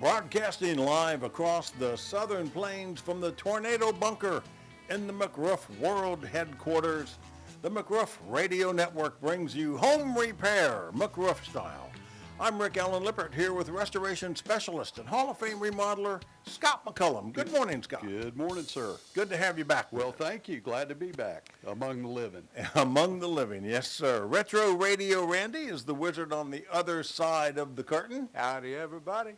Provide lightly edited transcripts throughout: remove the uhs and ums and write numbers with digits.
Broadcasting live across the southern plains from the Tornado Bunker in the McRoof World Headquarters, the McRoof Radio Network brings you Home Repair, McRoof style. I'm Rick Allen Lippert here with restoration specialist and Hall of Fame remodeler Scott McCullum. Good morning, Scott. Good morning, sir. Good to have you back. Well, thank you. Glad to be back among the living. Among the living, yes, sir. Retro Radio Randy is the wizard on the other side of the curtain. Howdy, everybody.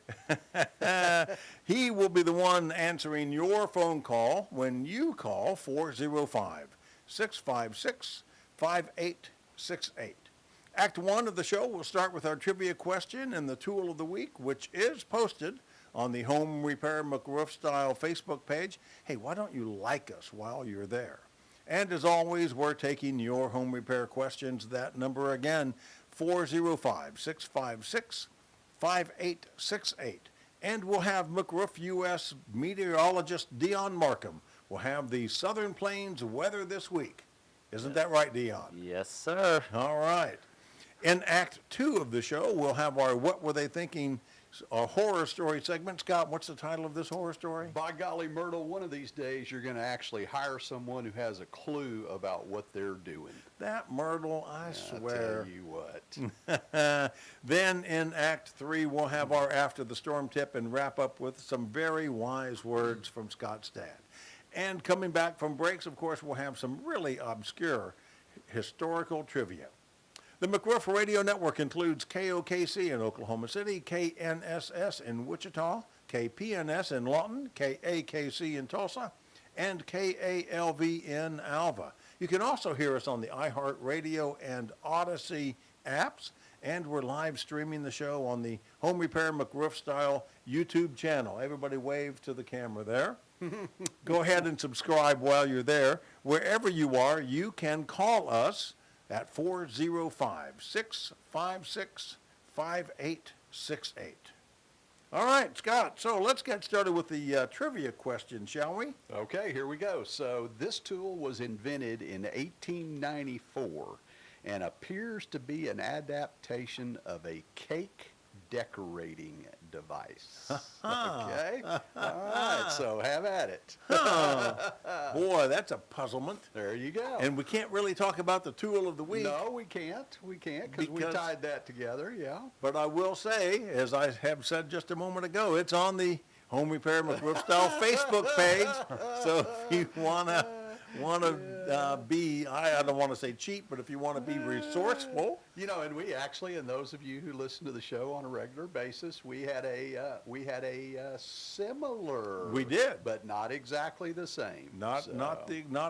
He will be the one answering your phone call when you call 405-656-5868. Act 1 of the show will start with our trivia question and the tool of the week, which is posted on the Home Repair McRoof Style Facebook page. Hey, why don't you like us while you're there? And as always, we're taking your home repair questions. That number again, 405-656-5868. And we'll have McRoof U.S. meteorologist Dion Markham. We'll have the Southern Plains weather this week. Isn't that right, Dion? Yes, sir. All right. In Act 2 of the show, we'll have our What Were They Thinking horror story segment. Scott, what's the title of this horror story? By golly, Myrtle, one of these days you're going to actually hire someone who has a clue about what they're doing. That Myrtle, I swear. I'll tell you what. Then in Act 3, we'll have our After the Storm tip and wrap up with some very wise words from Scott's dad. And coming back from breaks, of course, we'll have some really obscure historical trivia. The McRoof Radio Network includes KOKC in Oklahoma City, KNSS in Wichita, KPNS in Lawton, KAKC in Tulsa, and KALV in Alva. You can also hear us on the iHeartRadio and Odyssey apps, and we're live streaming the show on the Home Repair McRoof Style YouTube channel. Everybody wave to the camera there. Go ahead and subscribe while you're there. Wherever you are, you can call us at 405-656-5868. All right, Scott, so let's get started with the trivia question, shall we? Okay, here we go. So this tool was invented in 1894 and appears to be an adaptation of a cake decorating device. Okay? All right, so have at it. Boy, that's a puzzlement. There you go. And we can't really talk about the tool of the week. No, we can't. We can't because we tied that together, yeah. But I will say, as I have said just a moment ago, it's on the Home Repair McRoof Style Facebook page. So if you want to be, I don't want to say cheap, but if you want to be resourceful. You know, and we actually, and those of you who listen to the show on a regular basis, we had a similar. We did, but not exactly the same. Not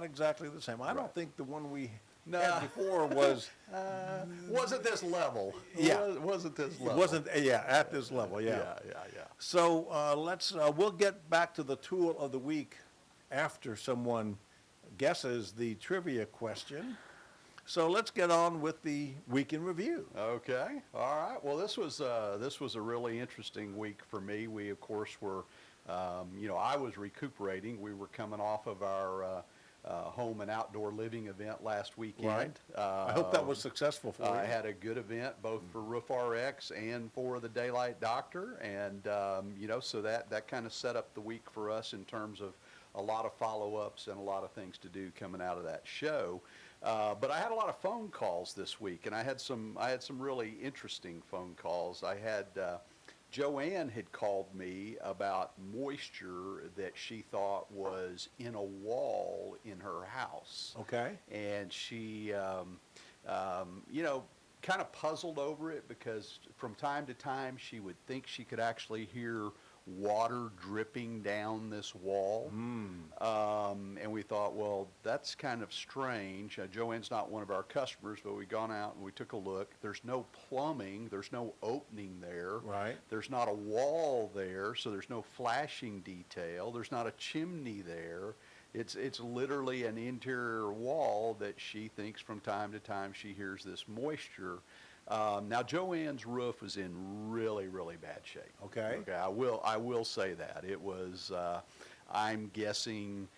exactly the same. I don't think the one we No. had before was wasn't this level. Yeah. Wasn't this level. Wasn't at this level. Yeah. So we'll get back to the tool of the week after someone guesses the trivia question. So let's get on with the week in review. Okay. All right. Well, this was a really interesting week for me. We, of course, were, I was recuperating. We were coming off of our home and outdoor living event last weekend. Right. I hope that was successful for you. I had a good event both for Roof RX and for the Daylight Doctor, and so that kind of set up the week for us in terms of a lot of follow-ups and a lot of things to do coming out of that show. But I had a lot of phone calls this week, and I had some really interesting phone calls. I had Joanne had called me about moisture that she thought was in a wall in her house. Okay. And she, kind of puzzled over it because from time to time she would think she could actually hear water dripping down this wall. And we thought, well, that's kind of strange. Joanne's not one of our customers, but we'd gone out and we took a look. There's no plumbing. There's no opening there. Right. There's not a wall there, so there's no flashing detail. There's not a chimney there. It's literally an interior wall that she thinks from time to time she hears this moisture. Now Joanne's roof was in really, really bad shape. Okay. Okay. I will say that it was. I'm guessing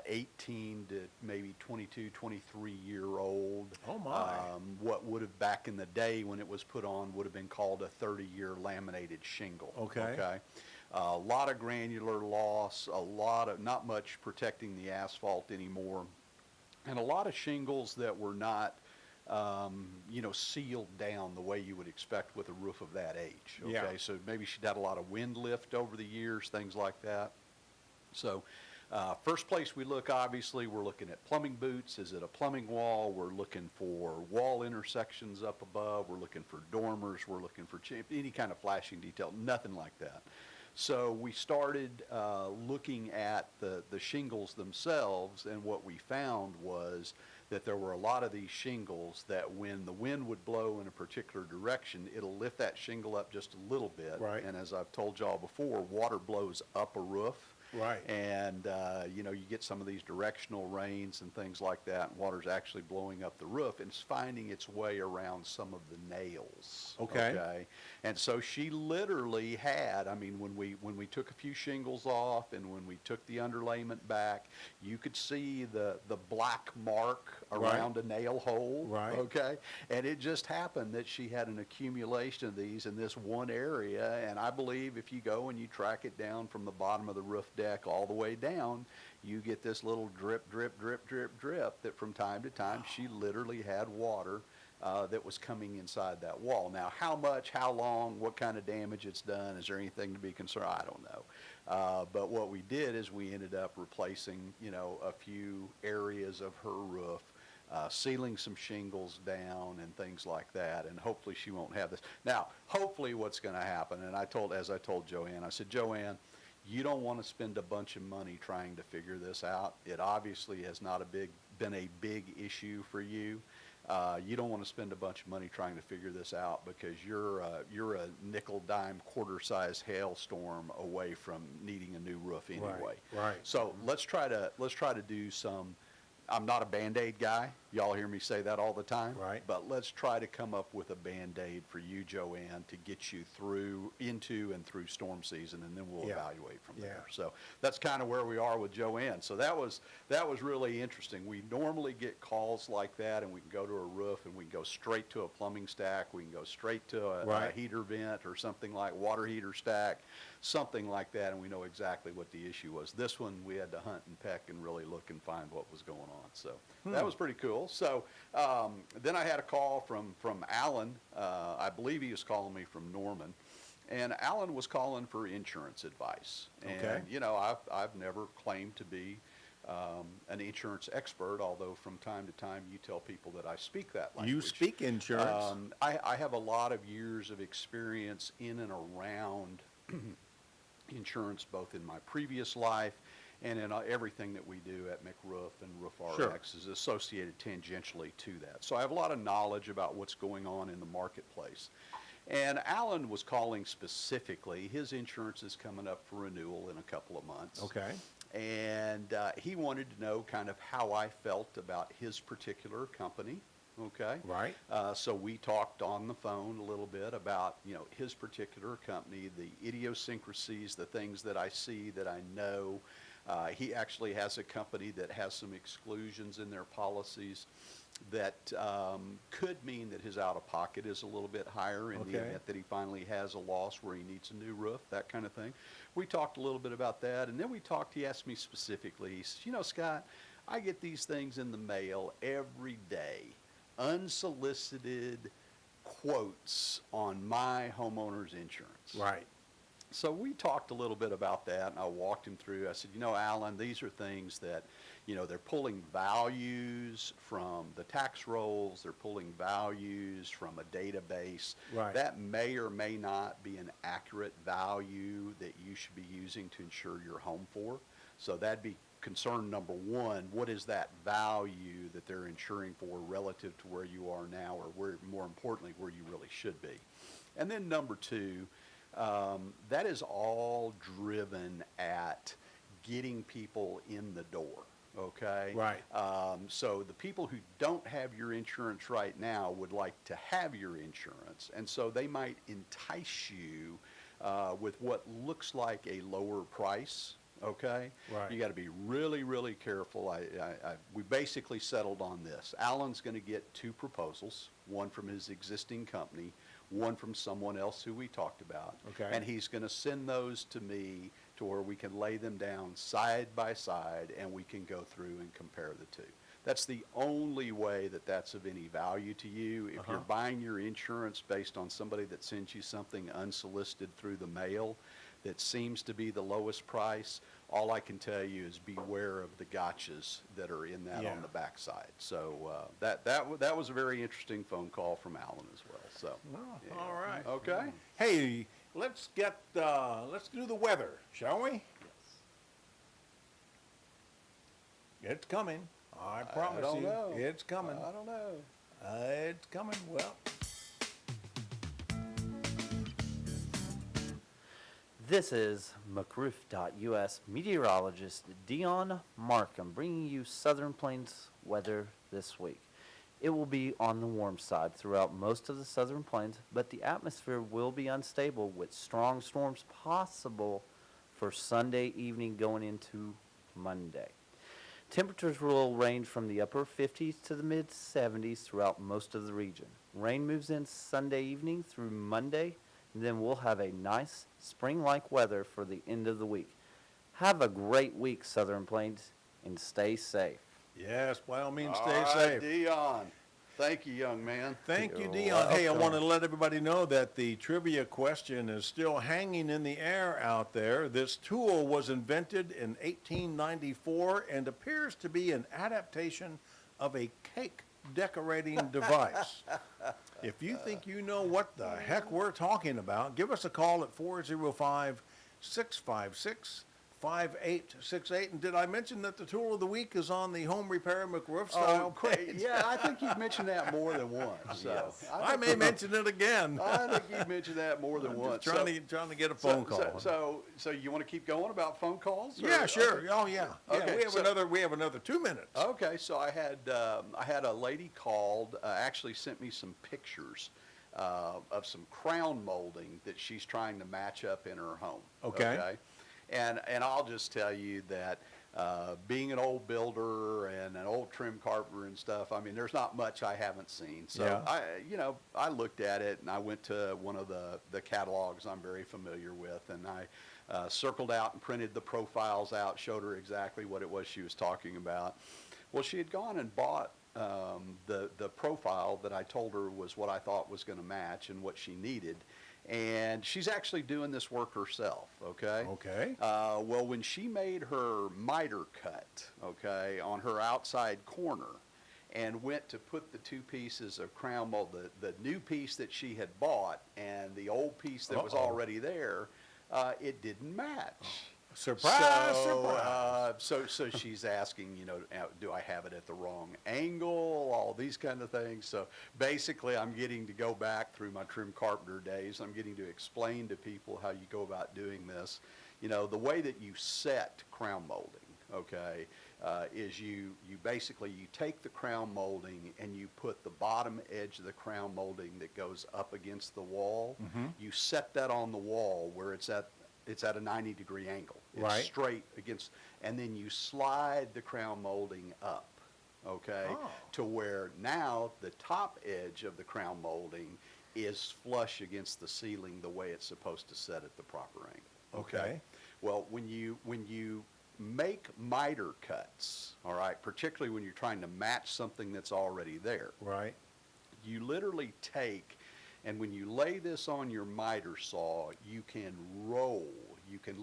18 to maybe 22, 23-year-old. Oh my! What would have back in the day when it was put on would have been called a 30-year laminated shingle. Okay. Okay. A lot of granular loss, not much protecting the asphalt anymore, and a lot of shingles that were not, sealed down the way you would expect with a roof of that age. Okay, Yeah. so maybe she'd had a lot of wind lift over the years, things like that. So, first place we look, obviously, we're looking at plumbing boots. Is it a plumbing wall? We're looking for wall intersections up above. We're looking for dormers. We're looking for any kind of flashing detail. Nothing like that. So we started looking at the shingles themselves, and what we found was that there were a lot of these shingles that when the wind would blow in a particular direction, it'll lift that shingle up just a little bit. Right. And as I've told y'all before, water blows up a roof. Right. And, you get some of these directional rains and things like that, and water's actually blowing up the roof, and it's finding its way around some of the nails. Okay. And so she literally had, when we took a few shingles off and when we took the underlayment back, you could see the black mark around a nail hole. Right. Okay. And it just happened that she had an accumulation of these in this one area, and I believe if you go and you track it down from the bottom of the roof deck all the way down, you get this little drip, drip, drip, drip, drip that from time to time she literally had water that was coming inside that wall. Now, how much, how long, what kind of damage it's done, is there anything to be concerned? I don't know. But what we did is we ended up replacing, a few areas of her roof, sealing some shingles down and things like that, and hopefully she won't have this. Now, hopefully what's going to happen, and as I told Joanne, I said, Joanne, you don't want to spend a bunch of money trying to figure this out. It obviously has not been a big issue for you. You don't want to spend a bunch of money trying to figure this out because you're a nickel, dime, quarter size hailstorm away from needing a new roof anyway. Right. So let's try to do some. I'm not a Band-Aid guy. Y'all hear me say that all the time. Right. But let's try to come up with a Band-Aid for you, Joanne, to get you into and through storm season, and then we'll evaluate from there. So that's kind of where we are with Joanne. So that was really interesting. We normally get calls like that, and we can go to a roof, and we can go straight to a plumbing stack. We can go straight to a heater vent or something like water heater stack, something like that, and we know exactly what the issue was. This one, we had to hunt and peck and really look and find what was going on. So that was pretty cool. So then I had a call from Alan. I believe he was calling me from Norman. And Alan was calling for insurance advice. Okay. And, I've never claimed to be an insurance expert, although from time to time you tell people that I speak that language. You speak insurance. I have a lot of years of experience in and around insurance, both in my previous life and in everything that we do at McRoof and Roof RX is associated tangentially to that. So I have a lot of knowledge about what's going on in the marketplace. And Alan was calling specifically. His insurance is coming up for renewal in a couple of months. Okay. And he wanted to know kind of how I felt about his particular company. Okay. Right. So we talked on the phone a little bit about, his particular company, the idiosyncrasies, the things that I see that I know. He actually has a company that has some exclusions in their policies that could mean that his out-of-pocket is a little bit higher in the event that he finally has a loss where he needs a new roof, that kind of thing. We talked a little bit about that, and then he asked me specifically, he says, Scott, I get these things in the mail every day, unsolicited quotes on my homeowner's insurance. Right. So we talked a little bit about that, and I walked him through. I said, Alan, these are things that, they're pulling values from the tax rolls. They're pulling values from a database. Right. That may or may not be an accurate value that you should be using to insure your home for. So that'd be concern number one. What is that value that they're insuring for relative to where you are now, or where, more importantly, where you really should be? And then number two, that is all driven at getting people in the door, okay? Right. So the people who don't have your insurance right now would like to have your insurance, and so they might entice you with what looks like a lower price, okay? Right. You got to be really, really careful. We basically settled on this. Alan's going to get two proposals, one from his existing company, one from someone else who we talked about. Okay. And he's going to send those to me to where we can lay them down side by side and we can go through and compare the two. That's the only way that that's of any value to you. If you're buying your insurance based on somebody that sends you something unsolicited through the mail that seems to be the lowest price, all I can tell you is beware of the gotchas that are in that on the backside. So that was a very interesting phone call from Alan as well. So yeah. All right. Okay. Hey, let's do the weather, shall we? Yes. It's coming. I promise don't you. know. It's coming. I don't know. It's coming. Well. This is McRoof.us meteorologist Dion Markham bringing you Southern Plains weather this week. It will be on the warm side throughout most of the Southern Plains, but the atmosphere will be unstable with strong storms possible for Sunday evening going into Monday. Temperatures will range from the upper 50s to the mid 70s throughout most of the region. Rain moves in Sunday evening through Monday, and then we'll have a nice spring-like weather for the end of the week. Have a great week, Southern Plains, and stay safe. Yes, by all means, All stay right, safe. Dion. Thank you, young man. Thank you, You're Dion. Hey, I welcome. want to let everybody know that the trivia question is still hanging in the air out there. This tool was invented in 1894 and appears to be an adaptation of a cake decorating device. If you think you know what the heck we're talking about, give us a call at 405-656-5868. And did I mention that the tool of the week is on the Home Repair McRoof style page? Yeah, I think you've mentioned that more than once. So Yes. I may mention it again. I think you've mentioned that more than I'm once. just trying to get a phone call. So you want to keep going about phone calls? or- Yeah, sure. Okay. Oh, yeah. Okay, We have another 2 minutes. Okay, so I had a lady called, actually sent me some pictures of some crown molding that she's trying to match up in her home. Okay. And I'll just tell you that being an old builder and an old trim carpenter and stuff, I mean, there's not much I haven't seen. So Yeah. I looked at it and I went to one of the catalogs I'm very familiar with, and I circled out and printed the profiles out, showed her exactly what it was she was talking about. Well, she had gone and bought the profile that I told her was what I thought was going to match and what she needed. And she's actually doing this work herself, okay? Okay. Well, when she made her miter cut, okay, on her outside corner and went to put the two pieces of crown mold, the new piece that she had bought and the old piece that was already there, it didn't match. Surprise, surprise. So she's asking, do I have it at the wrong angle? All these kind of things. So basically, I'm getting to go back through my trim carpenter days. I'm getting to explain to people how you go about doing this. The way that you set crown molding, okay, is you basically take the crown molding and you put the bottom edge of the crown molding that goes up against the wall. Mm-hmm. You set that on the wall where it's at a 90-degree angle. It's Right. straight against, and then you slide the crown molding up, okay, Oh. to where now the top edge of the crown molding is flush against the ceiling the way it's supposed to set at the proper angle. Okay. Well, when you make miter cuts, all right, particularly when you're trying to match something that's already there, Right. you literally take, and when you lay this on your miter saw, you can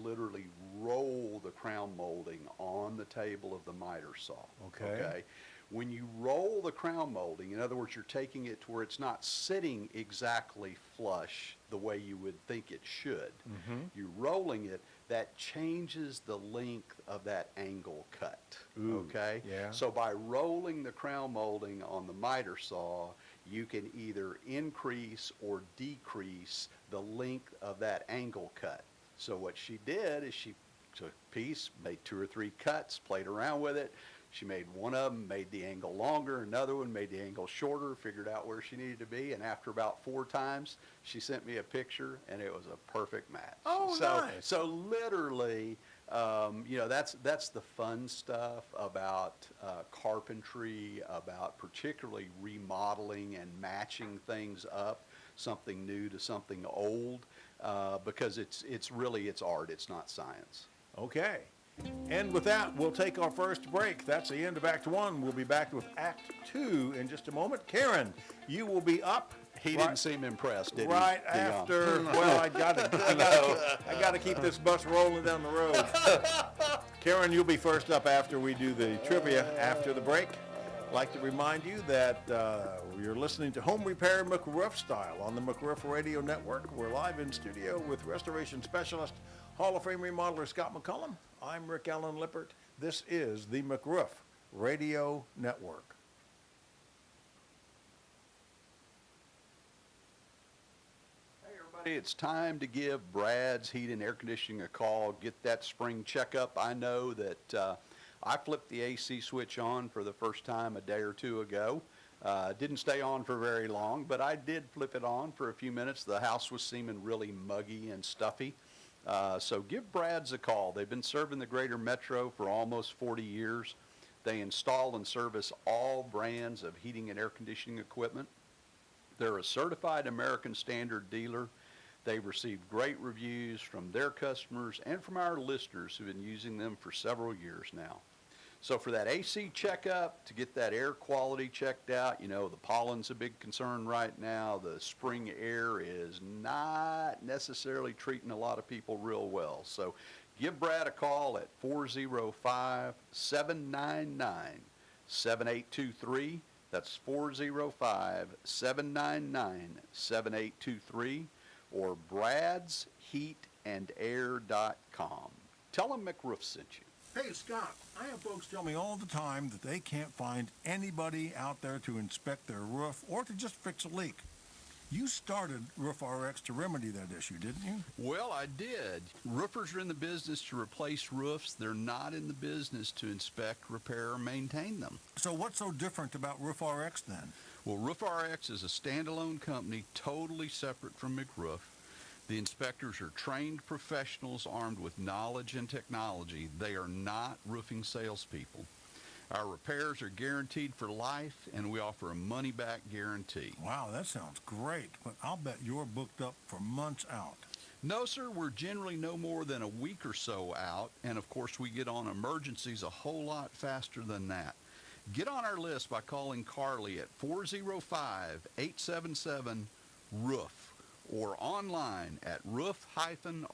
literally roll the crown molding on the table of the miter saw. Okay. When you roll the crown molding, in other words, you're taking it to where it's not sitting exactly flush the way you would think it should. Mm-hmm. You're rolling it, that changes the length of that angle cut. Ooh, okay? yeah. So by rolling the crown molding on the miter saw, you can either increase or decrease the length of that angle cut. So what she did is she took a piece, made 2 or 3 cuts, played around with it. She made one of them, made the angle longer, another one made the angle shorter, figured out where she needed to be, and after about 4 times, she sent me a picture, and it was a perfect match. Oh, nice. So literally, That's the fun stuff about carpentry, about particularly remodeling and matching things up, something new to something old, because it's art, it's not science. Okay. And with that, we'll take our first break. That's the end of Act 1. We'll be back with Act 2 in just a moment. Karen, you will be up. He didn't seem impressed, did he? Right Dion? after, well, I gotta keep this bus rolling down the road. Karen, you'll be first up after we do the trivia after the break. I'd like to remind you that you're listening to Home Repair McRoof Style on the McRoof Radio Network. We're live in studio with restoration specialist, Hall of Fame remodeler Scott McCullum. I'm Rick Allen Lippert. This is the McRoof Radio Network. Hey everybody, it's time to give Brad's Heat and Air Conditioning a call. Get that spring checkup. I know that I flipped the AC switch on for the first time a day or two ago. Didn't stay on for very long, but I did flip it on for a few minutes. The house was seeming really muggy and stuffy. So give Brad's a call. They've been serving the greater metro for almost 40 years. They install and service all brands of heating and air conditioning equipment. They're a certified American Standard dealer. They've received great reviews from their customers and from our listeners who've been using them for several years now. So for that AC checkup, to get that air quality checked out, the pollen's a big concern right now. The spring air is not necessarily treating a lot of people real well. So give Brad a call at 405-799-7823. That's 405-799-7823 or bradsheatandair.com. Tell them McRoof sent you. Hey, Scott, I have folks tell me all the time that they can't find anybody out there to inspect their roof or to just fix a leak. You started Roof RX to remedy that issue, didn't you? Well, I did. Roofers are in the business to replace roofs. They're not in the business to inspect, repair, or maintain them. So what's so different about Roof RX then? Well, Roof RX is a standalone company totally separate from McRoof. The inspectors are trained professionals armed with knowledge and technology. They are not roofing salespeople. Our repairs are guaranteed for life, and we offer a money-back guarantee. Wow, that sounds great, but I'll bet you're booked up for months out. No, sir, we're generally no more than a week or so out, and of course we get on emergencies a whole lot faster than that. Get on our list by calling Carly at 405-877-ROOF. or online at roof-rx.com.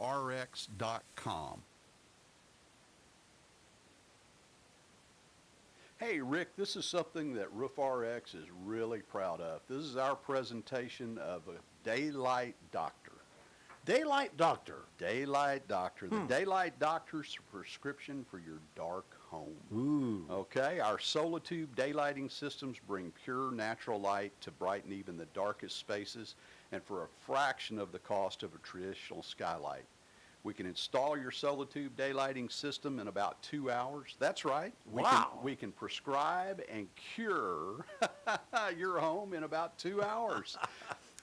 Hey, Rick, this is something that Roof RX is really proud of. This is our presentation of a Daylight Doctor. Daylight Doctor. Daylight Doctor. The Daylight Doctor's prescription for your dark home. Ooh. Okay, our Solitube daylighting systems bring pure natural light to brighten even the darkest spaces, and for a fraction of the cost of a traditional skylight. We can install your Solitube daylighting system in about 2 hours. That's right. We can prescribe and cure your home in about 2 hours.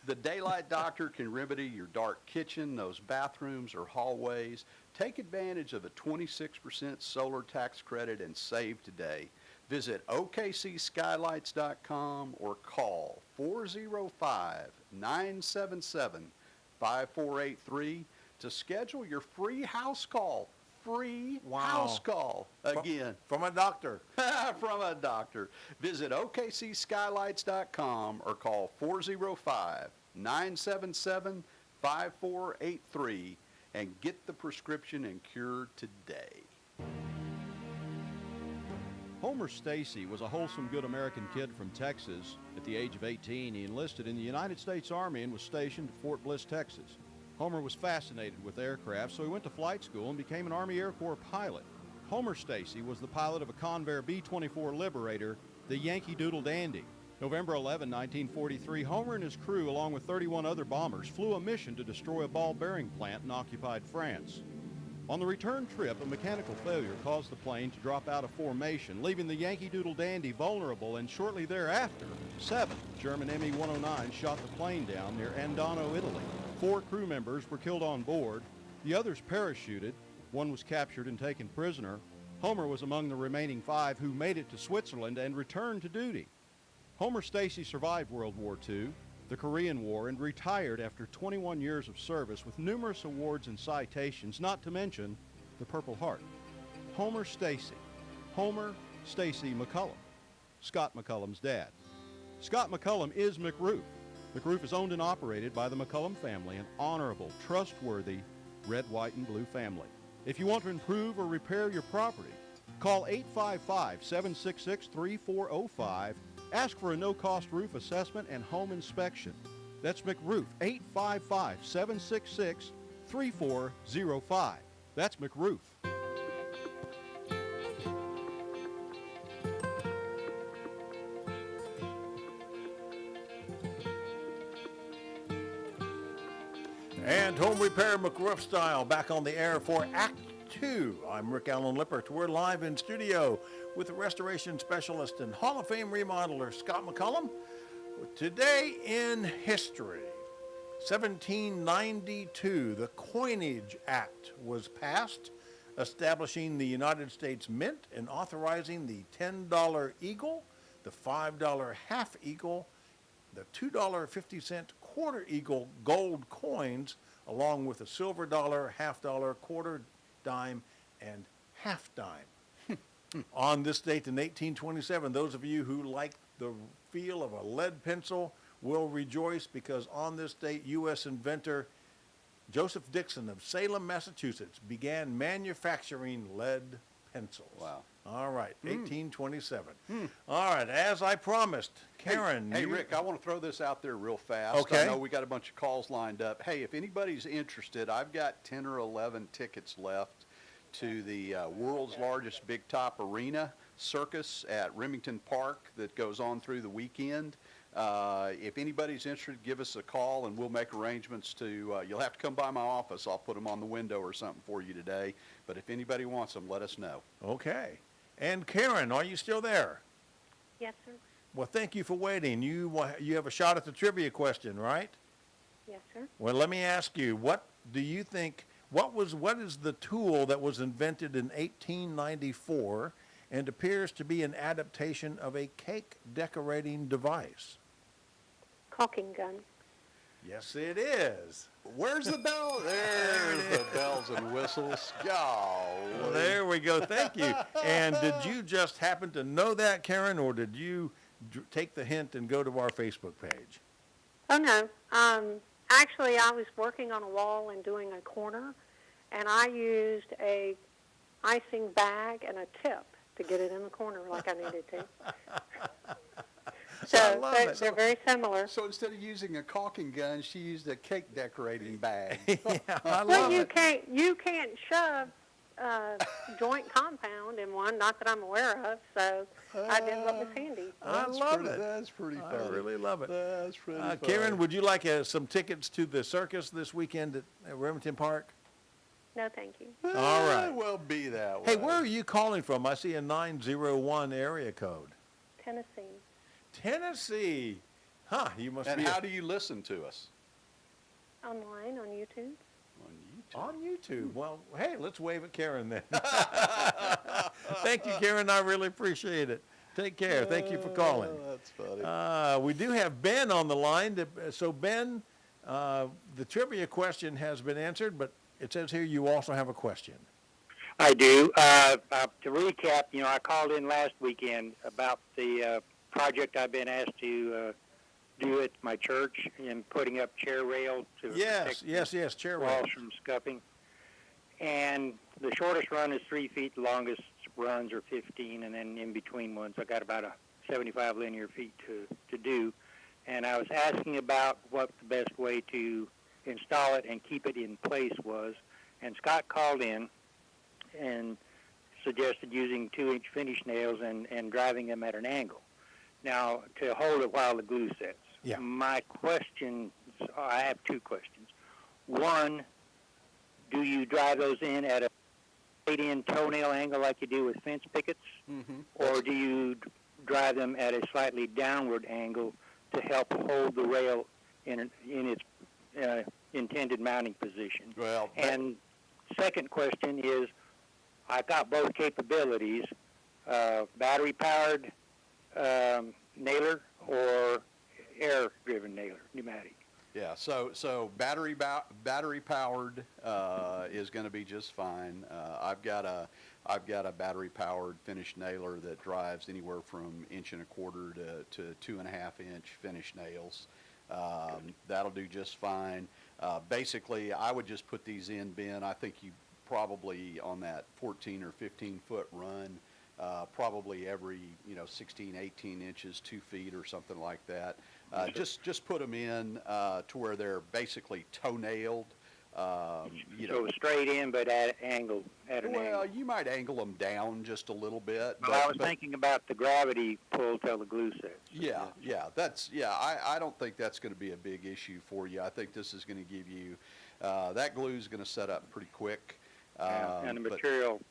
The Daylight Doctor can remedy your dark kitchen, those bathrooms or hallways. Take advantage of a 26% solar tax credit and save today. Visit OKCSkylights.com or call 405-977-5483 to schedule your free house call. House call. Again. From a doctor. From a doctor. Visit OKCSkylights.com or call 405-977-5483 and get the prescription and cure today. Homer Stacy was a wholesome, good American kid from Texas. At the age of 18, he enlisted in the United States Army and was stationed at Fort Bliss, Texas. Homer was fascinated with aircraft, so he went to flight school and became an Army Air Corps pilot. Homer Stacy was the pilot of a Convair B-24 Liberator, the Yankee Doodle Dandy. November 11, 1943, Homer and his crew, along with 31 other bombers, flew a mission to destroy a ball bearing plant in occupied France. On the return trip, a mechanical failure caused the plane to drop out of formation, leaving the Yankee Doodle Dandy vulnerable, and shortly thereafter, 7 German Me-109 shot the plane down near Andano, Italy. 4 crew members were killed on board. The others parachuted. One was captured and taken prisoner. Homer was among the remaining 5 who made it to Switzerland and returned to duty. Homer Stacy survived World War II, the Korean War, and retired after 21 years of service with numerous awards and citations, not to mention the Purple Heart. Homer Stacy. Homer Stacy McCullum, Scott McCullum's dad. Scott McCullum is McRoof. McRoof is owned and operated by the McCullum family, an honorable, trustworthy red, white, and blue family. If you want to improve or repair your property, call 855-766-3405. Ask for a no-cost roof assessment and home inspection. That's McRoof, 855-766-3405. That's McRoof. And Home Repair McRoof Style back on the air for Act 2. I'm Rick Allen Lippert. We're live in studio with the restoration specialist and Hall of Fame remodeler Scott McCullum. Today in history, 1792, the Coinage Act was passed, establishing the United States Mint and authorizing the $10 eagle, the $5 half eagle, the $2.50 quarter eagle gold coins, along with the silver dollar, half dollar, quarter dime, and half dime. On this date in 1827, those of you who like the feel of a lead pencil will rejoice, because on this date, U.S. inventor Joseph Dixon of Salem, Massachusetts, began manufacturing lead pencils. Wow. All right, 1827. All right, as I promised, Karen. Hey, Rick, I want to throw this out there real fast. Okay. I know we got a bunch of calls lined up. Hey, if anybody's interested, I've got 10 or 11 tickets left to the world's largest big top arena circus at Remington Park that goes on through the weekend. If anybody's interested, give us a call and we'll make arrangements to, you'll have to come by my office. I'll put them on the window or something for you today. But if anybody wants them, let us know. Okay. And Karen, are you still there? Yes, sir. Well, thank you for waiting. You have a shot at the trivia question, right? Yes, sir. Well, let me ask you, what do you think, what is the tool that was invented in 1894 and appears to be an adaptation of a cake decorating device? Caulking gun. Yes, it is. Where's the bell? There's the bells and whistles. Golly. There we go. Thank you. And did you just happen to know that, Karen, or did you take the hint and go to our Facebook page? Oh, no. Actually, I was working on a wall and doing a corner, and I used a icing bag and a tip to get it in the corner like I needed to. So I love it. they're very similar. So instead of using a caulking gun, she used a cake decorating bag. Yeah, I Well, love you it. can't shove joint compound in one, not that I'm aware of, so I did what was handy. I love it. That's pretty I funny. really love it. That's pretty funny. Karen, would you like some tickets to the circus this weekend at Remington Park? No, thank you. All right. Well, be that way. Hey, where are you calling from? I see a 901 area code. Tennessee. Tennessee. Huh, you must And be how do you listen to us? Online on YouTube. On YouTube. on YouTube. Well, hey, let's wave at Karen then. Thank you, Karen. I really appreciate it. Take care. Thank you for calling. That's funny. We do have Ben on the line. So, Ben, the trivia question has been answered, but it says here you also have a question. I do. To recap, I called in last weekend about the project I've been asked to do at my church in putting up chair rails to protect Yes, chair walls rails. from scuffing. And the shortest run is 3 feet. The longest runs are 15, and then in between ones, I got about a 75 linear feet to do. And I was asking about what the best way to install it and keep it in place was. And Scott called in and suggested using 2-inch finish nails and driving them at an angle. Now, to hold it while the glue sets. Yeah. My question, I have two questions. One, do you drive those in at a straight-in toenail angle like you do with fence pickets? Mm-hmm. Or do you drive them at a slightly downward angle to help hold the rail in its intended mounting position? Well, And second question is, I got both capabilities, battery-powered nailer or air-driven nailer, pneumatic. Yeah, so battery powered is going to be just fine. I've got a battery powered finish nailer that drives anywhere from 1.25 to 2.5-inch finish nails. That'll do just fine. Basically, I would just put these in, Ben. I think you probably on that 14 or 15 foot run, probably every 16, 18 inches, 2 feet or something like that. Just put them in to where they're basically toe-nailed. So straight in, but at an angle. Well, you might angle them down just a little bit. Well, I was thinking about the gravity pull till the glue sets. Yeah. I don't think that's going to be a big issue for you. I think this is going to give you that glue is going to set up pretty quick. And the material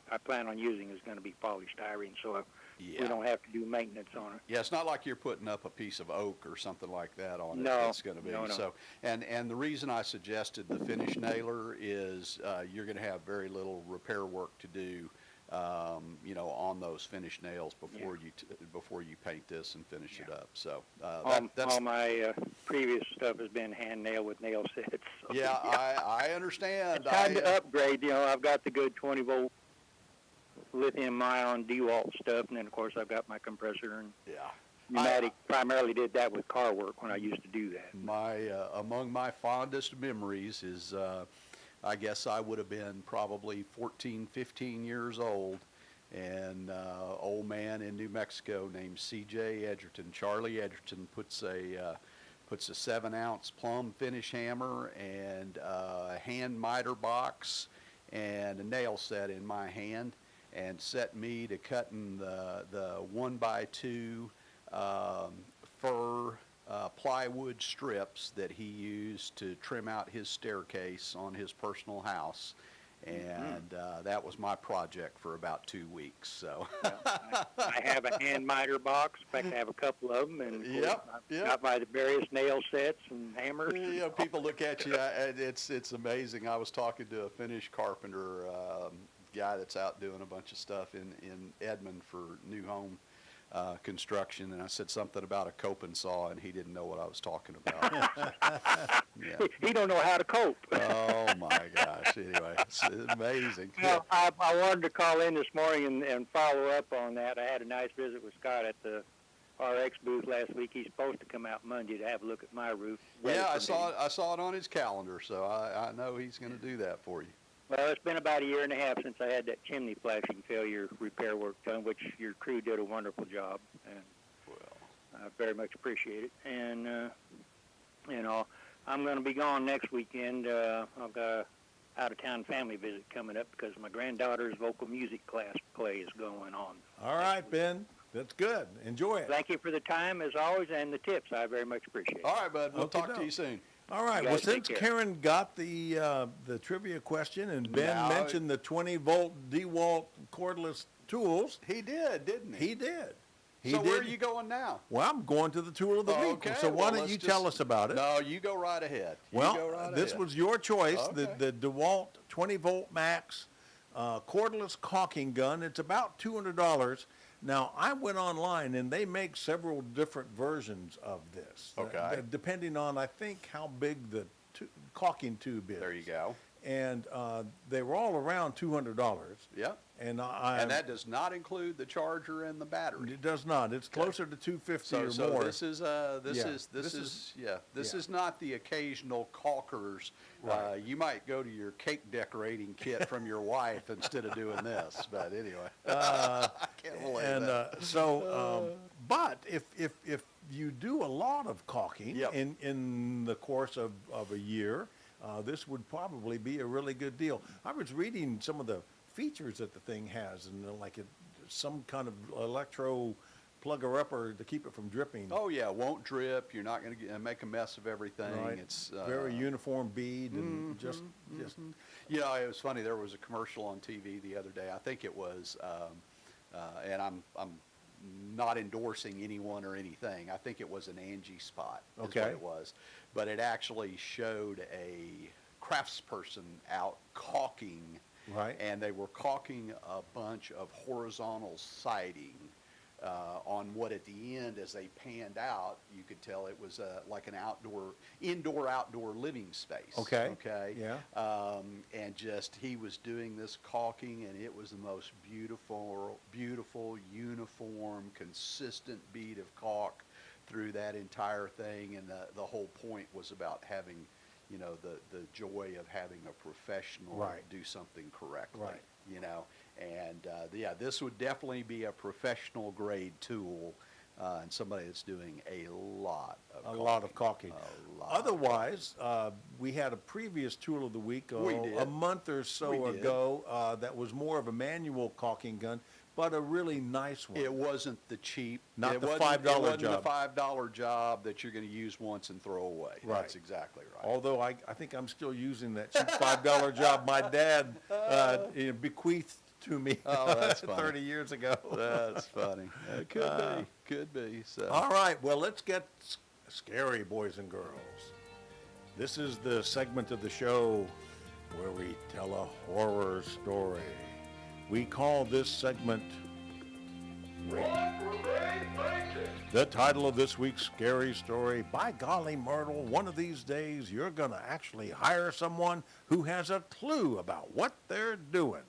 I plan on using is going to be polished styrene, so we don't have to do maintenance on it. Yeah, it's not like you're putting up a piece of oak or something like that on it. No, It's going to be. no. So, and the reason I suggested the finish nailer is you're going to have very little repair work to do, on those finish nails before you paint this and finish it up. So that's all my previous stuff has been hand nailed with nail sets. So, yeah, I understand. It's time to upgrade. I've got the good 20-volt lithium-ion DeWalt stuff, and then of course I've got my compressor and pneumatic. Primarily did that with car work when I used to do that. Among my fondest memories is I guess I would have been probably 14, 15 years old, and old man in New Mexico named C.J. Edgerton, Charlie Edgerton, puts a 7-ounce plumb finish hammer and a hand miter box and a nail set in my hand, and set me to cutting the 1x2 fir plywood strips that he used to trim out his staircase on his personal house. And that was my project for about 2 weeks. So I have a hand miter box. In fact, I have a couple of them, and I've got my various nail sets and hammers. People look at you, and it's amazing. I was talking to a Finnish carpenter, guy that's out doing a bunch of stuff in Edmond for new home construction, and I said something about a coping saw, and he didn't know what I was talking about. He don't know how to cope. Oh my gosh! Anyway, it's amazing. Well, I wanted to call in this morning and follow up on that. I had a nice visit with Scott at the RX booth last week. He's supposed to come out Monday to have a look at my roof. Yeah, I saw it on his calendar, so I know he's going to do that for you. Well, it's been about 1.5 years since I had that chimney flashing failure repair work done, which your crew did a wonderful job, and I very much appreciate it. And, I'm going to be gone next weekend. I've got a out-of-town family visit coming up because my granddaughter's vocal music class play is going on. All right, Ben. That's good. Enjoy it. Thank you for the time, as always, and the tips. I very much appreciate it. All right, bud. We'll Okay, talk to you soon. All right. You Well, guys take since care. Karen got the trivia question and Ben Now- mentioned the 20-volt DeWalt cordless tools, He did, didn't he? he did. So where are you going now? Well, I'm going to the tool of the week. Okay, So why well, don't let's you just- tell us about it? No, you go right ahead. Well, this was your choice, Okay. the DeWalt 20-volt max cordless caulking gun. It's about $200. Now, I went online, and they make several different versions of this. Okay. Depending on, I think, how big the caulking tube is. There you go. And they were all around $200. Yep. And And that does not include the charger and the battery. it does not. It's closer to $250 or So more. this is not the occasional caulkers. Right. You might go to your cake decorating kit from your wife instead of doing this. But anyway, I can't believe And that. but if you do a lot of caulking Yep. in the course of a year, this would probably be a really good deal. I was reading some of the features that the thing has, and some kind of electro plugger upper to keep it from dripping. Oh yeah, won't drip. You're not going to make a mess of everything. Right. It's Very uniform bead and just You know, it was funny. There was a commercial on TV the other day. I think it was, and I'm not endorsing anyone or anything. I think it was an Angie spot. Is Okay. what it was, but it actually showed a craftsperson out caulking. Right. And they were caulking a bunch of horizontal siding on what at the end, as they panned out, you could tell it was like an indoor-outdoor living space. Okay. Okay. Yeah. And just he was doing this caulking, and it was the most beautiful, uniform, consistent bead of caulk through that entire thing. And the whole point was about having, you know, the joy of having a professional Right. do something correctly. Right. You know, and yeah, this would definitely be a professional grade tool, and somebody that's doing a lot of caulking. A lot. Otherwise, we had a previous tool of the week We did. a month or so We did. ago that was more of a manual caulking gun, but a really nice one. It wasn't the cheap. Not it the wasn't- $5 It wasn't job. the $5 job that you're going to use once and throw away. Right. That's exactly right. Although I think I'm still using that cheap $5 job my dad bequeathed to me Oh, that's funny. 30 years ago. That's funny. It could be. So. All right, well, let's get scary, boys and girls. This is the segment of the show where we tell a horror story. We call this segment the title of this week's scary story. By golly, Myrtle, one of these days you're going to actually hire someone who has a clue about what they're doing.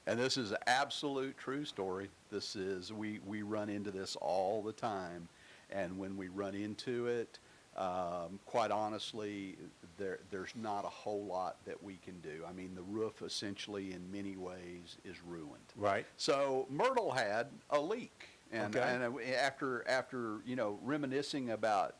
And this is an absolute true story. This is, we run into this all the time. And when we run into it, quite honestly, there's not a whole lot that we can do. I mean, the roof essentially in many ways is ruined. Right. So Myrtle had a leak. And, Okay. and after you know, reminiscing about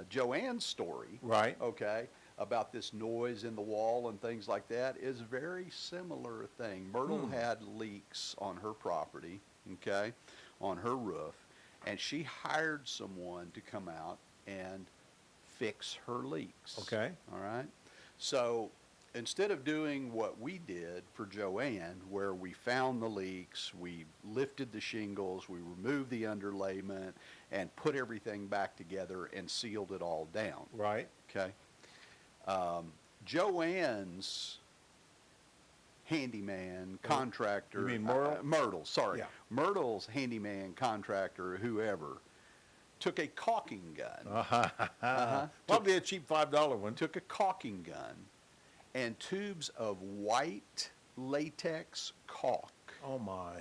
Joanne's story, Right. okay, about this noise in the wall and things like that, is a very similar thing. Myrtle had leaks on her property, okay, on her roof, and she hired someone to come out and fix her leaks. Okay. All right. So instead of doing what we did for Joanne, where we found the leaks, we lifted the shingles, we removed the underlayment, and put everything back together and sealed it all down. Right. Okay. Joanne's handyman, contractor. You mean Myrtle? Myrtle, sorry. Yeah. Myrtle's handyman, contractor, whoever, took a caulking gun. Probably a cheap $5 one. Took a caulking gun and tubes of white latex caulk. Oh, my.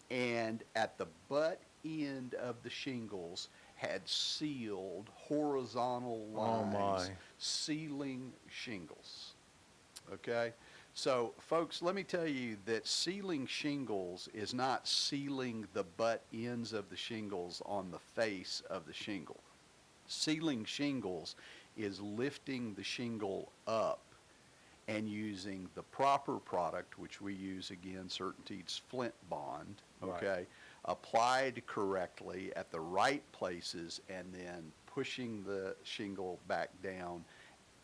And at the butt end of the shingles had sealed horizontal Oh, lines, my. sealing shingles. Okay? So, folks, let me tell you that sealing shingles is not sealing the butt ends of the shingles on the face of the shingle. Sealing shingles is lifting the shingle up and using the proper product, which we use again, CertainTeed's Flint Bond, okay, Right. applied correctly at the right places, and then pushing the shingle back down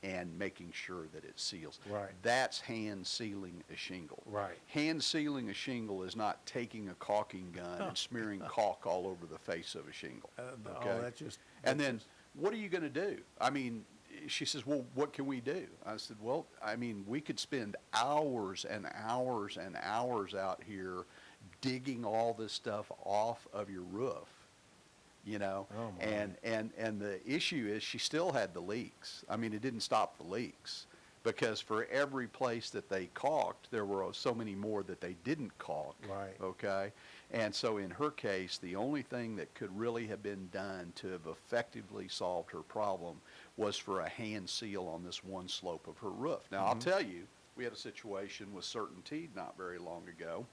and making sure that it seals. Right. That's hand sealing a shingle. Right. Hand sealing a shingle is not taking a caulking gun and smearing caulk all over the face of a shingle. Oh, that just... And then, what are you going to do? I mean, she says, well, what can we do? I said, well, I mean, we could spend hours and hours and hours out here digging all this stuff off of your roof, you know? Oh, my. And the issue is she still had the leaks. I mean, it didn't stop the leaks, because for every place that they caulked, there were so many more that they didn't caulk. Right. Okay? And so in her case, the only thing that could really have been done to have effectively solved her problem was for a hand seal on this one slope of her roof. Now, I'll tell you, we had a situation with CertainTeed not very long ago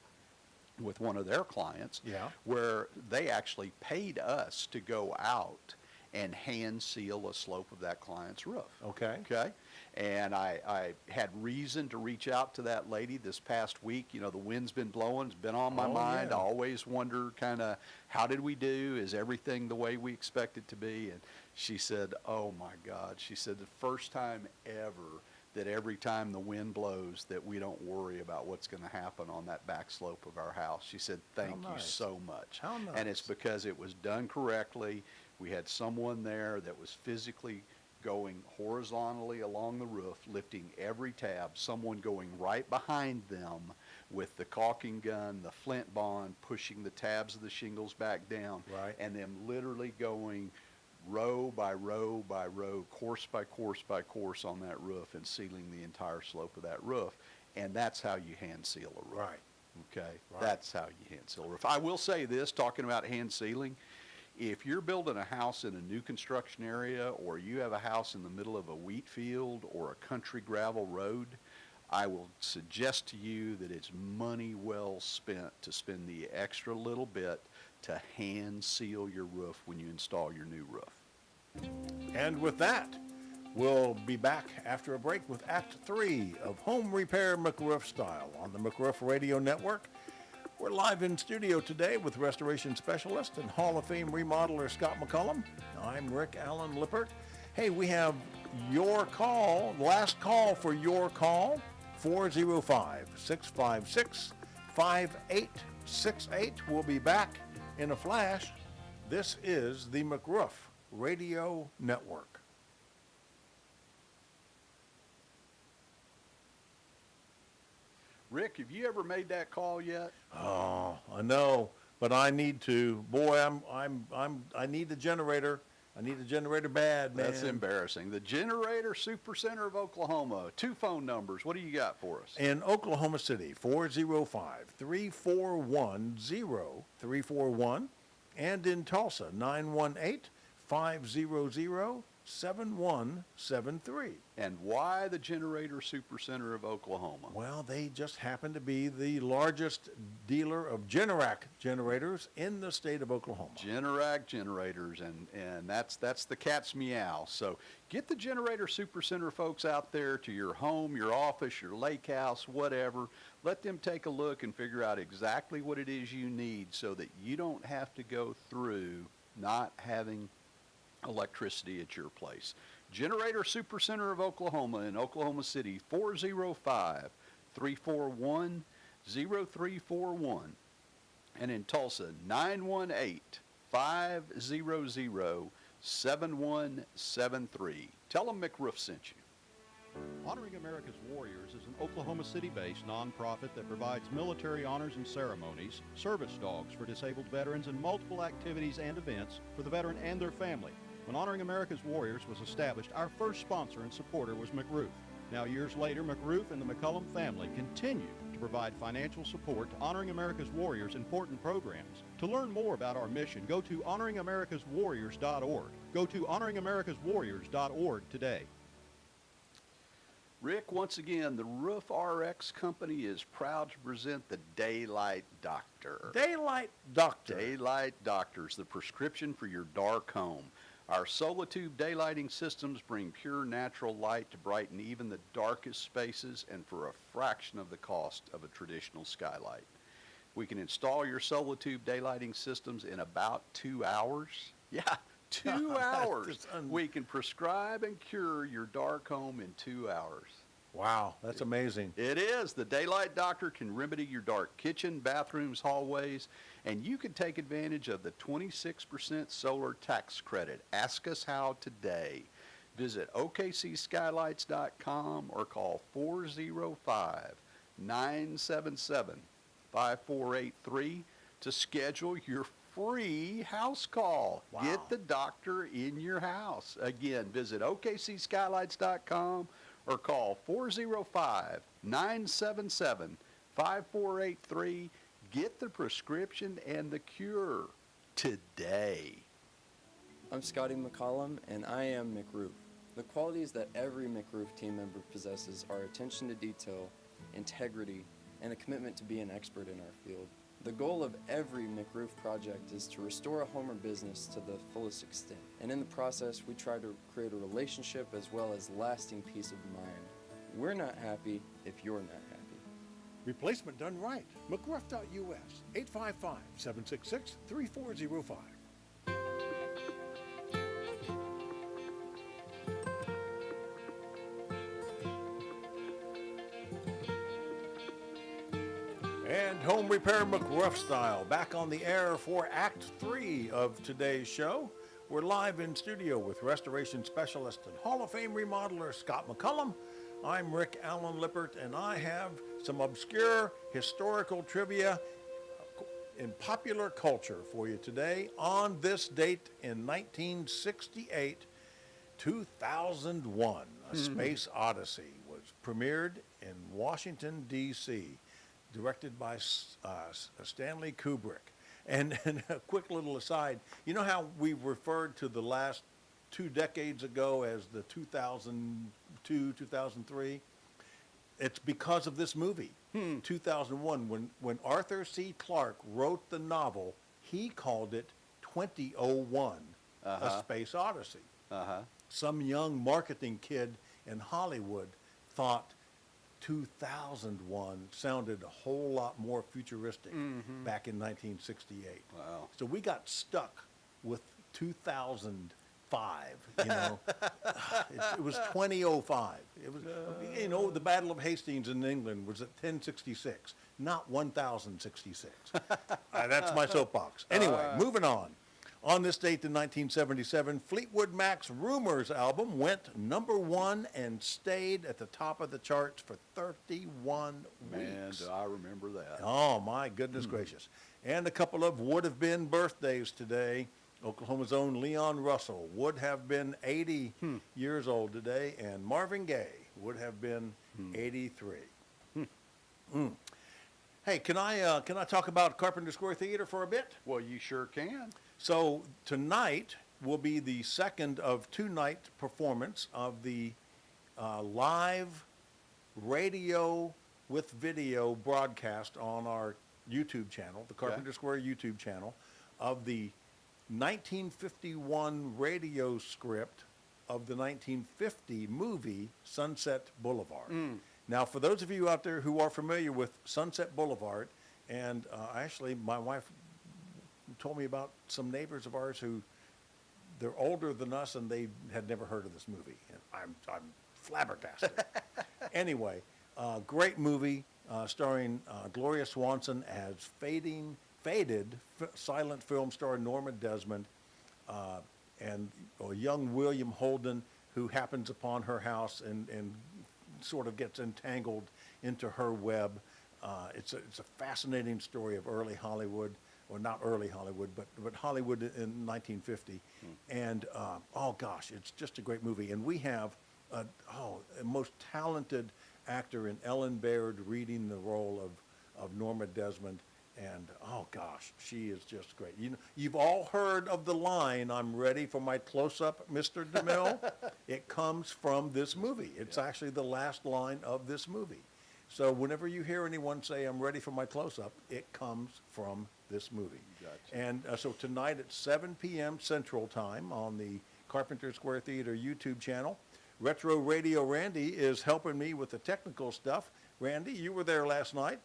with one of their clients, Yeah. where they actually paid us to go out and hand seal a slope of that client's roof. Okay. Okay? And I had reason to reach out to that lady this past week. You know, the wind's been blowing. It's been on my Oh, mind. yeah. I always wonder kind of, how did we do? Is everything the way we expect it to be? And she said, oh, my God. She said, the first time ever that every time the wind blows that we don't worry about what's going to happen on that back slope of our house. She said, thank you nice. so much. How And it's nice. because it was done correctly. We had someone there that was physically going horizontally along the roof, lifting every tab, someone going right behind them with the caulking gun, the flint bond, pushing the tabs of the shingles back down, Right. and them literally going row by row by row, course by course by course on that roof and sealing the entire slope of that roof. And that's how you hand seal a roof. Right. Okay? Right. That's how you hand seal a roof. I will say this, talking about hand sealing, if you're building a house in a new construction area, or you have a house in the middle of a wheat field or a country gravel road, I will suggest to you that it's money well spent to spend the extra little bit to hand seal your roof when you install your new roof. And with that, we'll be back after a break with Act 3 of Home Repair McRoof Style on the McRoof Radio Network. We're live in studio today with restoration specialist and Hall of Fame remodeler Scott McCullum. I'm Rick Allen Lippert. Hey, we have your call, last call for your call, 405-656-5868. We'll be back in a flash. This is the McRoof Radio Network. Rick, have you ever made that call yet? Oh, I know, but I need to. Boy, I need the generator. I need the generator bad, man. That's embarrassing. The Generator Supercenter of Oklahoma. 2 phone numbers. What do you got for us? In Oklahoma City, 405-341-0341. And in Tulsa, 918-500-7173. And why the Generator Supercenter of Oklahoma? Well, they just happen to be the largest dealer of Generac generators in the state of Oklahoma. Generac generators, and that's the cat's meow. So get the Generator Supercenter folks out there to your home, your office, your lake house, whatever. Let them take a look and figure out exactly what it is you need so that you don't have to go through not having electricity at your place. Generator Supercenter of Oklahoma in Oklahoma City, 405-341-0341. And in Tulsa, 918-500-7173. Tell them McRoof sent you. Honoring America's Warriors is an Oklahoma City-based nonprofit that provides military honors and ceremonies, service dogs for disabled veterans, and multiple activities and events for the veteran and their family. When Honoring America's Warriors was established, our first sponsor and supporter was McRoof. Now, years later, McRoof and the McCullum family continue to provide financial support to Honoring America's Warriors' important programs. To learn more about our mission, go to honoringamericaswarriors.org. Go to honoringamericaswarriors.org today. Rick, once again, the Roof RX Company is proud to present the Daylight Doctor. Daylight Doctor. Daylight Doctors, the prescription for your dark home. Our Solitube daylighting systems bring pure natural light to brighten even the darkest spaces and for a fraction of the cost of a traditional skylight. We can install your Solitube daylighting systems in about 2 hours. Yeah, 2 hours. We can prescribe and cure your dark home in 2 hours. Wow, that's amazing. It is. The Daylight Doctor can remedy your dark kitchen, bathrooms, hallways, and you can take advantage of the 26% solar tax credit. Ask us how today. Visit OKCSkylights.com or call 405-977-5483 to schedule your free house call. Wow. Get the doctor in your house. Again, visit OKCSkylights.com or call 405-977-5483. Get the prescription and the cure today. I'm Scotty McCollum, and I am McRoof. The qualities that every McRoof team member possesses are attention to detail, integrity, and a commitment to be an expert in our field. The goal of every McRoof project is to restore a home or business to the fullest extent, and in the process, we try to create a relationship as well as lasting peace of mind. We're not happy if you're not happy. Replacement done right. McRoof.us, 855-766-3405. And Home Repair McRoof Style back on the air for Act 3 of today's show. We're live in studio with restoration specialist and Hall of Fame remodeler Scott McCullum. I'm Rick Allen Lippert, and I have some obscure historical trivia in popular culture for you today. On this date in 1968, 2001, A Space Odyssey was premiered in Washington, D.C., directed by Stanley Kubrick. And a quick little aside, you know how we referred to the last 2 decades ago as the 2002, 2003? It's because of this movie, 2001. When Arthur C. Clarke wrote the novel, he called it 2001, A Space Odyssey. Some young marketing kid in Hollywood thought 2001 sounded a whole lot more futuristic back in 1968. Wow. So we got stuck with 2005, you know. It was 2005. It was, you know, the Battle of Hastings in England was at 1066, not 1066. That's my soapbox. Anyway, moving on. On this date in 1977, Fleetwood Mac's Rumors album went #1 and stayed at the top of the charts for 31 Man, weeks. do I remember that. Oh, my goodness gracious. And a couple of would-have-been birthdays today. Oklahoma's own Leon Russell would have been 80 years old today, and Marvin Gaye would have been 83. Hey, can I talk about Carpenter Square Theater for a bit? Well, you sure can. So tonight will be the second of 2-night performance of the live radio with video broadcast on our YouTube channel, the Carpenter Square YouTube channel, of the 1951 radio script of the 1950 movie Sunset Boulevard. Now, for those of you out there who are familiar with Sunset Boulevard, and actually my wife told me about some neighbors of ours who, they're older than us and they had never heard of this movie. And I'm flabbergasted. Anyway, great movie starring Gloria Swanson as faded silent film star Norma Desmond, and a young William Holden who happens upon her house and sort of gets entangled into her web. It's a fascinating story of early Hollywood, or not early Hollywood, but Hollywood in 1950. And, oh gosh, it's just a great movie. And we have a most talented actor in Ellen Baird reading the role of Norma Desmond. And, oh gosh, she is just great. You know, you've all heard of the line, "I'm ready for my close-up, Mr. DeMille." It comes from this movie. It's actually the last line of this movie. So whenever you hear anyone say, "I'm ready for my close-up," it comes from this movie. Gotcha. And so tonight at 7 p.m. Central Time on the Carpenter Square Theater YouTube channel. Retro Radio Randy is helping me with the technical stuff. Randy, you were there last night.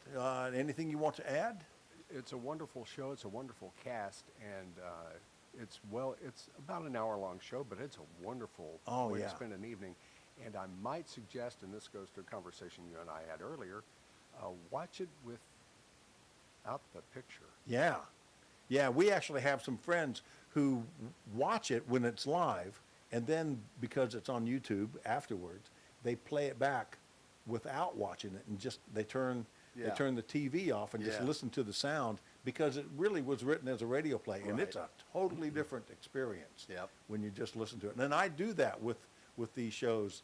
Anything you want to add? It's a wonderful show. It's a wonderful cast, and it's about an hour-long show, but it's a wonderful way to spend an evening. And I might suggest, and this goes to a conversation you and I had earlier, watch it without the picture. Yeah, we actually have some friends who watch it when it's live, and then because it's on YouTube afterwards, they play it back without watching it, and just they turn the TV off and just listen to the sound, because it really was written as a radio play, and it's a totally different experience when you just listen to it. And I do that with these shows.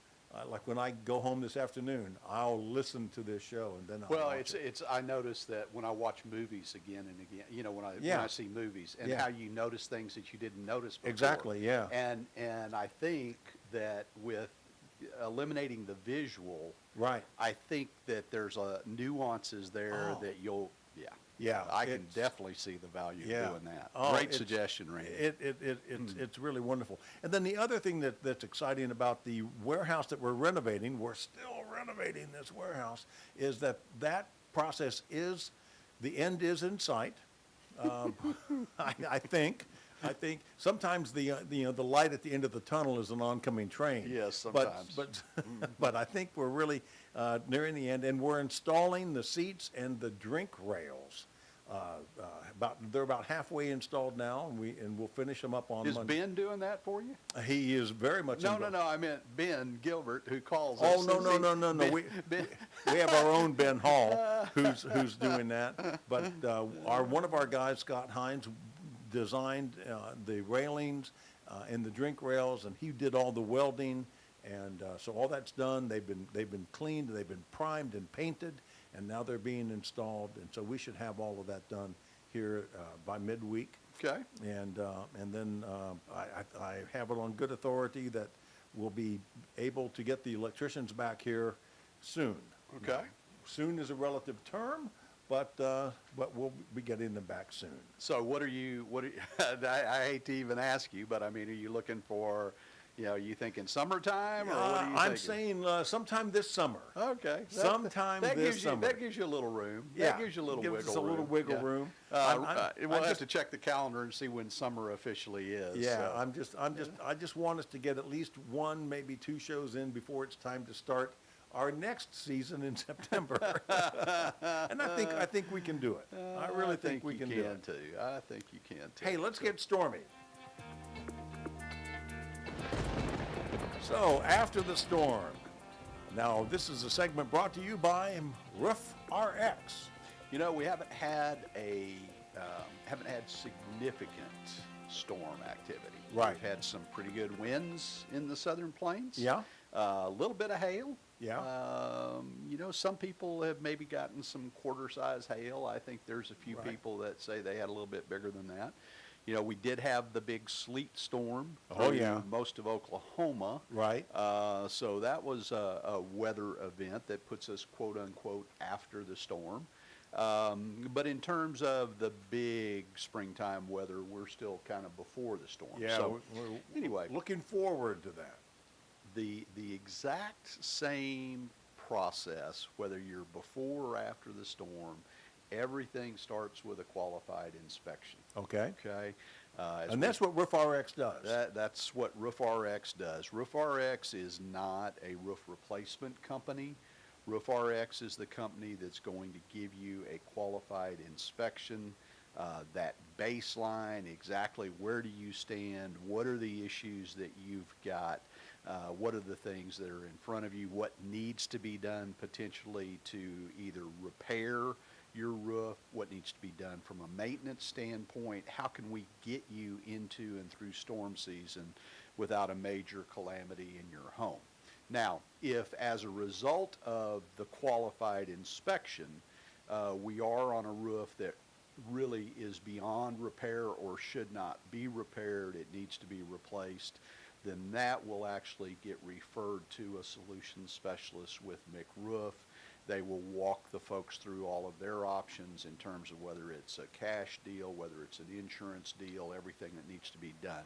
Like when I go home this afternoon, I'll listen to this show and then I'll watch it. I notice that when I watch movies again and again, you know, when I see movies, and how you notice things that you didn't notice before. Exactly, yeah. And I think that with eliminating the visual, Right. I think that there's nuances there that you'll, I can definitely see the value of doing that. Great suggestion, Randy. It's really wonderful. And then the other thing that's exciting about the warehouse that we're renovating, we're still renovating this warehouse, is that process is, the end is in sight. I think sometimes the light at the end of the tunnel is an oncoming train. Yes, sometimes. But I think we're really nearing the end, and we're installing the seats and the drink rails They're about halfway installed now, and we'll finish them up on Is Monday. Ben doing that for you? He is very much No, involved. I meant Ben Gilbert, who calls Oh, us. no, Is no, he- no, no, no. Ben- We, Ben- we have our own Ben Hall who's doing that. But one of our guys, Scott Hines, designed the railings and the drink rails, and he did all the welding. And so all that's done. They've been cleaned, they've been primed and painted, and now they're being installed. And so we should have all of that done here by midweek. Okay. And then I have it on good authority that we'll be able to get the electricians back here soon. Okay. Soon is a relative term, but we'll be getting them back soon. So what are you, I hate to even ask you, but I mean, are you looking for, you thinking summertime, or what are you I'm thinking? saying sometime this summer. Okay. Sometime this gives you, summer. That gives you a little room. Yeah, That gives you a little gives wiggle us a room. little wiggle Yeah. room. We'll have to check the calendar and see when summer officially is. Yeah, so. I just want us to get at least one, maybe two shows in before it's time to start our next season in September. And I think we can do it. I really think we you can do it. too. I think you can too. Hey, let's get stormy. So, after the storm. Now, this is a segment brought to you by Roof RX. We haven't had significant storm activity. Right. We've had some pretty good winds in the Southern Plains. Yeah. A little bit of hail. Yeah. Some people have maybe gotten some quarter-size hail. I think there's a few Right. people that say they had a little bit bigger than that. We did have the big sleet storm. Oh, through yeah. Most of Oklahoma. Right. So that was a weather event that puts us, quote unquote, after the storm. But in terms of the big springtime weather, we're still kind of before the storm. Yeah. So we're anyway, looking forward to that. the exact same process, whether you're before or after the storm, everything starts with a qualified inspection. Okay. Okay. And that's what Roof RX does. That's what Roof RX does. Roof RX is not a roof replacement company. Roof RX is the company that's going to give you a qualified inspection, that baseline, exactly where do you stand, what are the issues that you've got, what are the things that are in front of you, what needs to be done potentially to either repair your roof, what needs to be done from a maintenance standpoint, how can we get you into and through storm season without a major calamity in your home. Now, if as a result of the qualified inspection, we are on a roof that really is beyond repair or should not be repaired, it needs to be replaced, then that will actually get referred to a solution specialist with McRoof. They will walk the folks through all of their options in terms of whether it's a cash deal, whether it's an insurance deal, everything that needs to be done.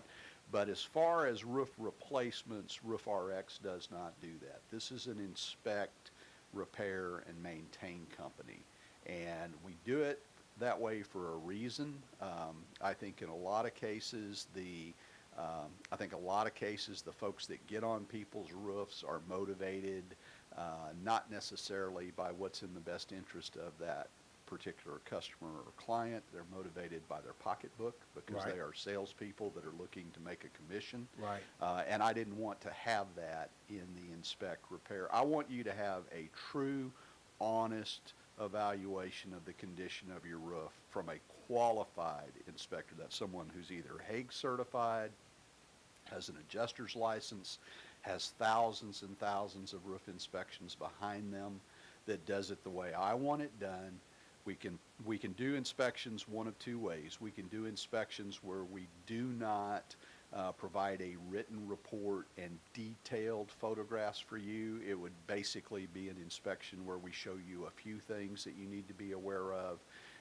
But as far as roof replacements, Roof RX does not do that. This is an inspect, repair, and maintain company. And we do it that way for a reason. I think in a lot of cases, the folks that get on people's roofs are motivated, not necessarily by what's in the best interest of that particular customer or client. They're motivated by their pocketbook because Right. they are salespeople that are looking to make a commission. Right. And I didn't want to have that in the inspect repair. I want you to have a true, honest evaluation of the condition of your roof from a qualified inspector. That's someone who's either Hague certified, has an adjuster's license, has thousands and thousands of roof inspections behind them, that does it the way I want it done. We can do inspections one of two ways. We can do inspections where we do not provide a written report and detailed photographs for you. It would basically be an inspection where we show you a few things that you need to be aware of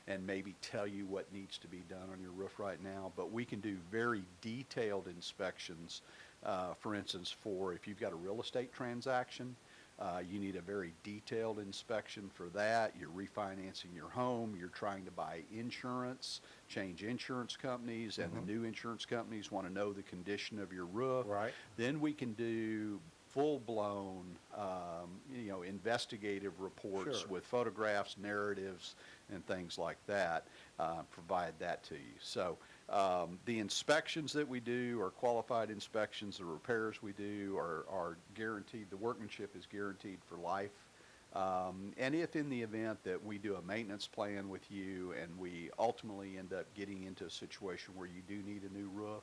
and maybe tell you what needs to be done on your roof right now. But we can do very detailed inspections. For instance, if you've got a real estate transaction, you need a very detailed inspection for that. You're refinancing your home. You're trying to buy insurance, change insurance companies, and the new insurance companies want to know the condition of your roof. Right. Then we can do full-blown, investigative reports Sure. with photographs, narratives, and things like that. provide that to you. So the inspections that we do are qualified inspections. The repairs we do are guaranteed. The workmanship is guaranteed for life. And if in the event that we do a maintenance plan with you and we ultimately end up getting into a situation where you do need a new roof,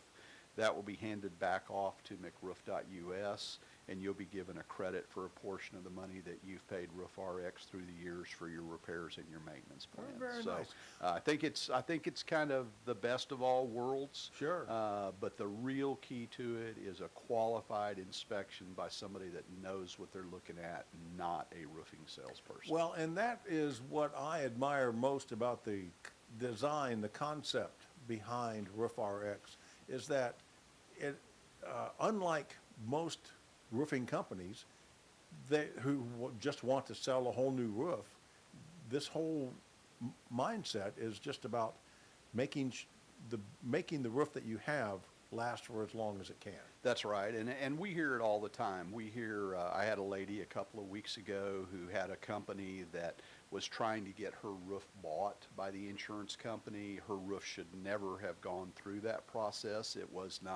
that will be handed back off to McRoof.us, and you'll be given a credit for a portion of the money that you've paid Roof RX through the years for your repairs and your maintenance plans. very So nice. I think it's kind of the best of all worlds. Sure. But the real key to it is a qualified inspection by somebody that knows what they're looking at, not a roofing salesperson. Well, and that is what I admire most about the design, the concept behind Roof RX, is that it, unlike most roofing companies who just want to sell a whole new roof, this whole mindset is just about making the roof that you have last for as long as it can. That's right, and we hear it all the time. We hear, I had a lady a couple of weeks ago who had a company that was trying to get her roof bought by the insurance company. Her roof should never have gone through that process. It wasn't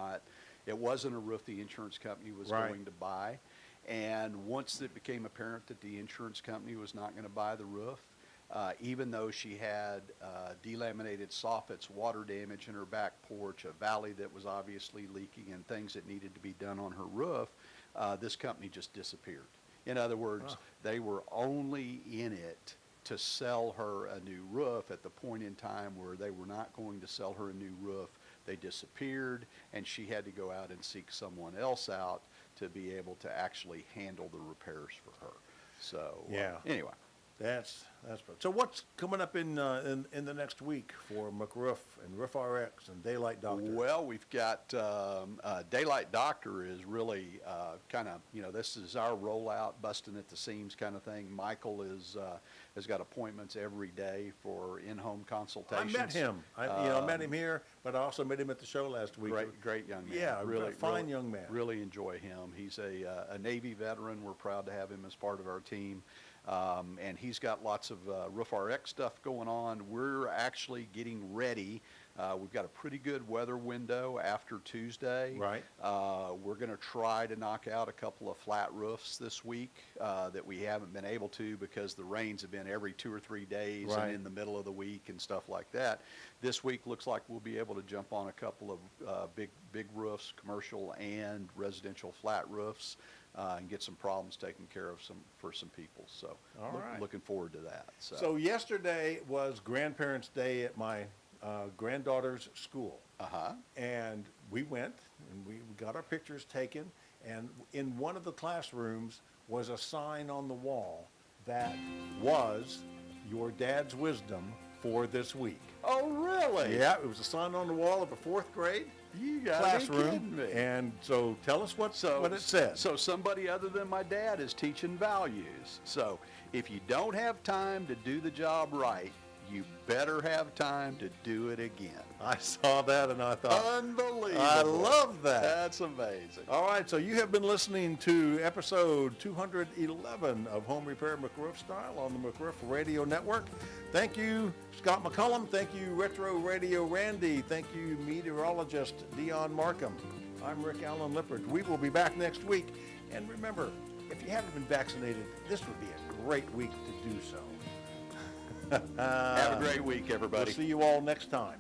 a roof the insurance company was Right. going to buy. And once it became apparent that the insurance company was not going to buy the roof, even though she had delaminated soffits, water damage in her back porch, a valley that was obviously leaking, and things that needed to be done on her roof, this company just disappeared. In other words, they were only in it to sell her a new roof. At the point in time where they were not going to sell her a new roof, they disappeared, and she had to go out and seek someone else out to be able to actually handle the repairs for her. So Yeah. Anyway. That's so. What's coming up in the next week for McRoof and Roof RX and Daylight Doctor? Well, we've got Daylight Doctor is really kind of, this is our rollout, busting at the seams kind of thing. Michael has got appointments every day for in-home I consultations. met him. I met him here, but I also met him at the show last week. Great young man. Yeah, really fine young man. Really enjoy him. He's a Navy veteran. We're proud to have him as part of our team. And he's got lots of Roof RX stuff going on. We're actually getting ready. We've got a pretty good weather window after Tuesday. Right. We're going to try to knock out a couple of flat roofs this week that we haven't been able to because the rains have been every 2 or 3 days Right. and in the middle of the week and stuff like that. This week looks like we'll be able to jump on a couple of big roofs, commercial and residential flat roofs. And get some problems taken care of for some people. So All right. looking forward to that. So yesterday was Grandparents' Day at my granddaughter's school. Uh-huh. And we went and we got our pictures taken. And in one of the classrooms was a sign on the wall that was your dad's wisdom for this week. Oh, really? Yeah, it was a sign on the wall of a 4th grade You got classroom. me. And so tell us what it says. So somebody other than my dad is teaching values. So if you don't have time to do the job right, you better have time to do it again. I saw that and I thought, Unbelievable. I love that. That's amazing. All right, so you have been listening to episode 211 of Home Repair McRoof Style on the McRoof Radio Network. Thank you, Scott McCullum. Thank you, Retro Radio Randy. Thank you, meteorologist Dion Markham. I'm Rick Allen Lippert. We will be back next week. And remember, if you haven't been vaccinated, this would be a great week to do so. Have a great week, everybody. We'll see you all next time.